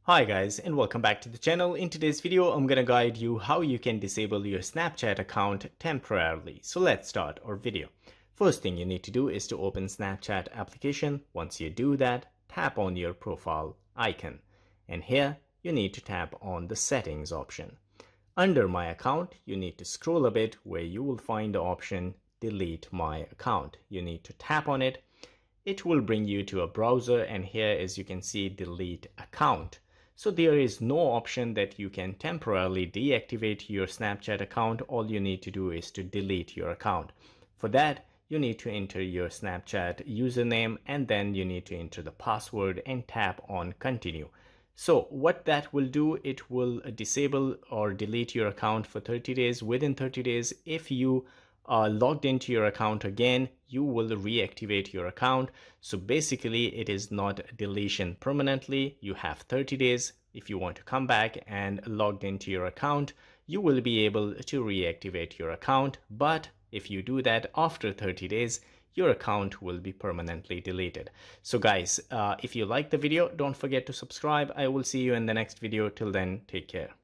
Hi guys, and welcome back to the channel. In today's video, I'm gonna guide you how you can disable your Snapchat account temporarily. So let's start our video. First thing you need to do is to open Snapchat application. Once you do that, tap on your profile icon. And here, you need to tap on the settings option. Under my account, you need to scroll a bit where you will find the option delete my account. You need to tap on it. It will bring you to a browser, and here, as you can see, delete account. So there is no option that you can temporarily deactivate your Snapchat account. All you need to do is to delete your account. For that, you need to enter your Snapchat username, and then you need to enter the password and tap on continue. So what that will do, it will disable or delete your account for 30 days. Within 30 days, if you are logged into your account again, you will reactivate your account. So basically, it is not deletion permanently. You have 30 days. If you want to come back and logged into your account, you will be able to reactivate your account. But if you do that after 30 days, your account will be permanently deleted. So guys, if you like the video, don't forget to subscribe. I will see you in the next video. Till then, take care.